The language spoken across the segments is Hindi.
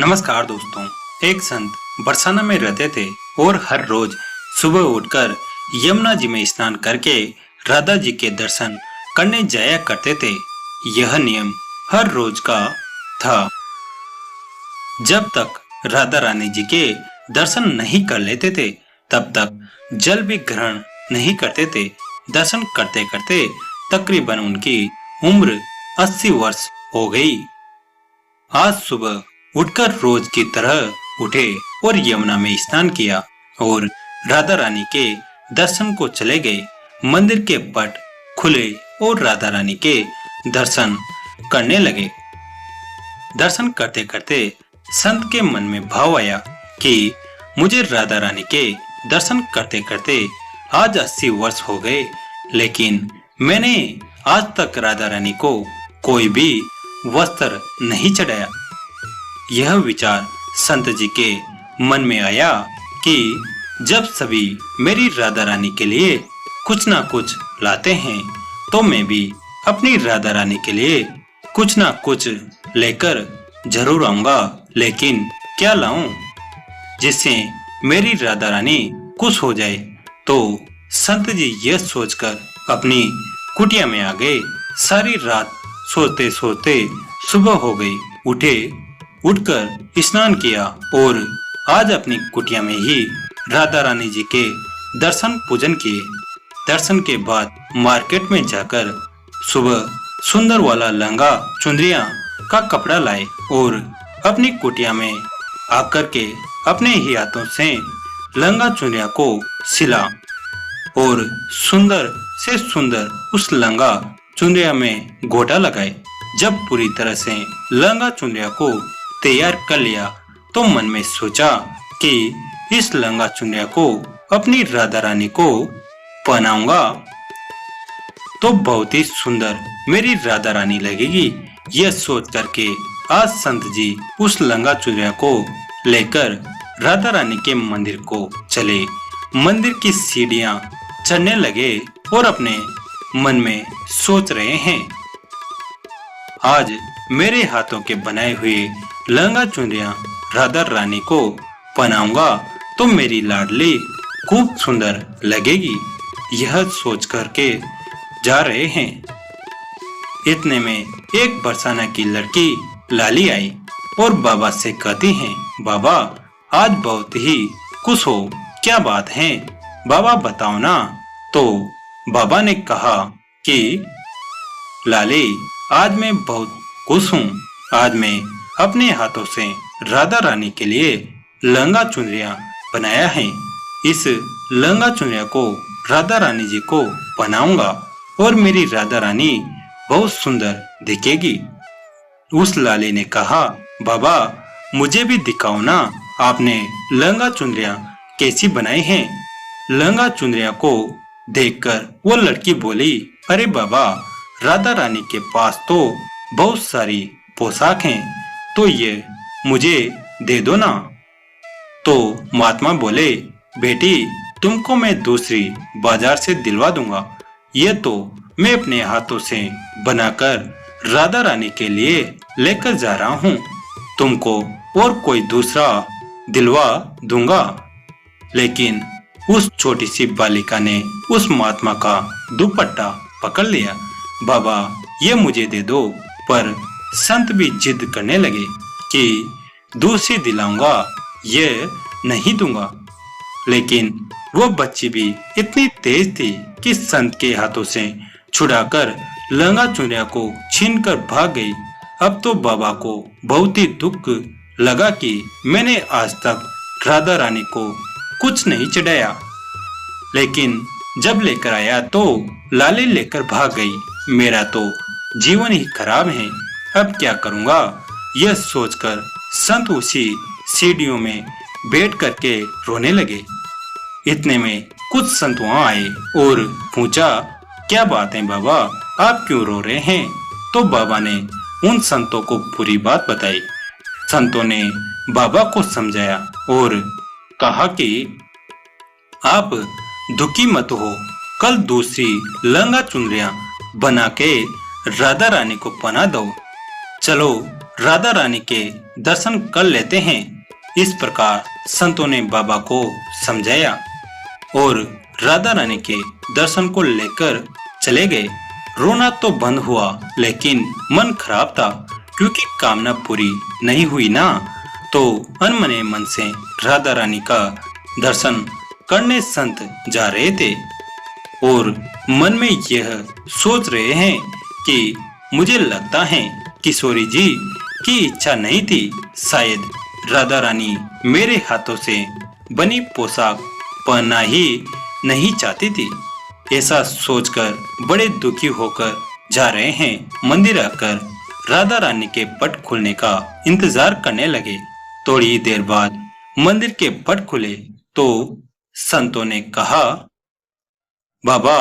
नमस्कार दोस्तों। एक संत बरसाना में रहते थे और हर रोज सुबह उठकर यमुना जी में स्नान करके राधा जी के दर्शन करने जाया करते थे। यह नियम हर रोज का था। जब तक राधा रानी जी के दर्शन नहीं कर लेते थे तब तक जल भी ग्रहण नहीं करते थे। दर्शन करते करते तकरीबन उनकी उम्र 80 वर्ष हो गई। आज सुबह उठकर रोज की तरह उठे और यमुना में स्नान किया और राधा रानी के दर्शन को चले गए। मंदिर के पट खुले और राधा रानी के दर्शन करने लगे। दर्शन करते करते संत के मन में भाव आया कि मुझे राधा रानी के दर्शन करते करते आज 80 वर्ष हो गए, लेकिन मैंने आज तक राधा रानी को कोई भी वस्त्र नहीं चढ़ाया। यह विचार संत जी के मन में आया कि जब सभी मेरी राधा रानी के लिए कुछ ना कुछ लाते हैं तो मैं भी अपनी राधा रानी के लिए कुछ ना कुछ लेकर जरूर आऊंगा। लेकिन क्या लाऊं जिससे मेरी राधा रानी खुश हो जाए। तो संत जी यह सोचकर अपनी कुटिया में आ गए। सारी रात सोते सोते सुबह हो गई। उठकर स्नान किया और आज अपनी कुटिया में ही राधा रानी जी के दर्शन पूजन किए। दर्शन के बाद मार्केट में जाकर सुबह सुंदर वाला लहंगा चुंदरिया का कपड़ा लाए और अपनी कुटिया में आकर के अपने ही हाथों से लहंगा चुंदरिया को सिला और सुंदर से सुंदर उस लहंगा चुंदरिया में गोटा लगाए। जब पूरी तरह से लहंगा चुंदरिया को तैयार कर लिया तो मन में सोचा कि इस लहंगा चुनरिया को अपनी राधा रानी को पहनाऊंगा तो बहुत ही सुंदर मेरी राधा रानी लगेगी। यह सोच करके आज संत जी उस लहंगा चुनरिया को लेकर राधा रानी के मंदिर को चले। मंदिर की सीढ़ियां चढ़ने लगे और अपने मन में सोच रहे हैं, आज मेरे हाथों के बनाए हुए लहंगा चुनरिया राधा रानी को पहनाऊंगा तो मेरी लाडली खूब सुंदर लगेगी। यह सोच करके जा रहे हैं। इतने में एक बरसाना की लड़की लाली आई और बाबा से कहती हैं, बाबा आज बहुत ही खुश हो, क्या बात है बाबा बताओ ना। तो बाबा ने कहा कि लाली आज मैं बहुत खुश हूँ। आज मैं अपने हाथों से राधा रानी के लिए लहंगा चुनरिया बनाया है। इस लहंगा चुनरिया को राधा रानी जी को पहनाऊंगा और मेरी राधा रानी बहुत सुंदर दिखेगी। उस लाली ने कहा, बाबा मुझे भी दिखाओ ना, आपने लहंगा चुनरिया कैसी बनाई है। लहंगा चुनरिया को देखकर वो लड़की बोली, अरे बाबा राधा रानी के पास तो बहुत सारी पोशाक हैं, तो ये मुझे दे दो ना। तो महात्मा बोले, बेटी तुमको मैं दूसरी बाजार से दिलवा दूंगा, ये तो मैं अपने हाथों से बनाकर राधा रानी के लिए लेकर जा रहा हूँ, तुमको और कोई दूसरा दिलवा दूंगा। लेकिन उस छोटी सी बालिका ने उस महात्मा का दुपट्टा पकड़ लिया। बाबा ये मुझे दे दो। पर संत भी जिद करने लगे कि दूसरी दिलाऊंगा, ये नहीं दूंगा। लेकिन वो बच्ची भी इतनी तेज थी कि संत के हाथों से छुड़ाकर लहंगा चुनरिया को छीनकर भाग गई। अब तो बाबा को बहुत ही दुख लगा कि मैंने आज तक राधा रानी को कुछ नहीं चढ़ाया, लेकिन जब लेकर आया तो लाली लेकर भाग गई। मेरा तो जीवन ही खराब है, अब क्या करूंगा। यह सोचकर संत उसी सीढ़ियों में बैठ करके रोने लगे। इतने में कुछ संत वहां आए और पूछा, क्या बात है बाबा, आप क्यों रो रहे हैं। तो बाबा ने उन संतों को पूरी बात बताई। संतों ने बाबा को समझाया और कहा कि आप दुखी मत हो, कल दूसरी लहंगा चुनरिया बना के राधा रानी को पहना दो। चलो राधा रानी के दर्शन कर लेते हैं। इस प्रकार संतों ने बाबा को समझाया और राधा रानी के दर्शन को लेकर चले गए। रोना तो बंद हुआ लेकिन मन खराब था क्योंकि कामना पूरी नहीं हुई ना। तो अनमने मन से राधा रानी का दर्शन करने संत जा रहे थे और मन में यह सोच रहे हैं कि मुझे लगता है किशोरी जी की इच्छा नहीं थी, शायद राधा रानी मेरे हाथों से बनी पोशाक पहनना ही नहीं चाहती थी। ऐसा सोचकर बड़े दुखी होकर जा रहे हैं। मंदिर आकर राधा रानी के पट खुलने का इंतजार करने लगे। थोड़ी देर बाद मंदिर के पट खुले तो संतों ने कहा, बाबा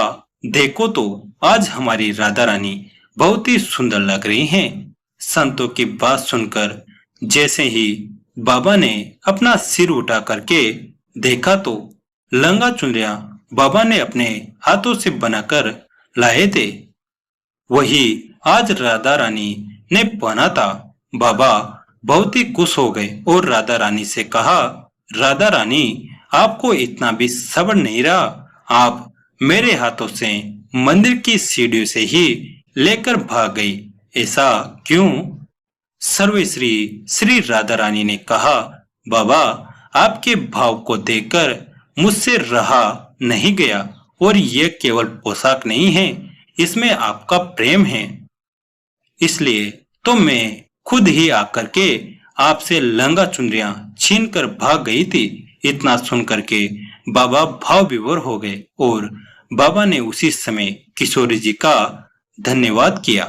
देखो तो आज हमारी राधा रानी बहुत ही सुंदर लग रही हैं। संतों की बात सुनकर जैसे ही बाबा ने अपना सिर उठा करके देखा तो लंगा चुनरिया बाबा ने अपने हाथों से बनाकर लाए थे, वही आज राधा रानी ने पहना था। बाबा बहुत ही खुश हो गए और राधा रानी से कहा, राधा रानी आपको इतना भी सब्र नहीं रहा, आप मेरे हाथों से मंदिर की सीढ़ियों से ही लेकर भाग गई, ऐसा क्यों? सर्वश्री श्री राधा रानी ने कहा, बाबा आपके भाव को देखकर मुझसे रहा नहीं गया और यह केवल पोशाक नहीं है, इसमें आपका प्रेम है, इसलिए तो मैं खुद ही आकर के आपसे लंगा चुनरियां छीन कर भाग गई थी। इतना सुनकर के बाबा भाव विभोर हो गए और बाबा ने उसी समय किशोरी जी का धन्यवाद किया।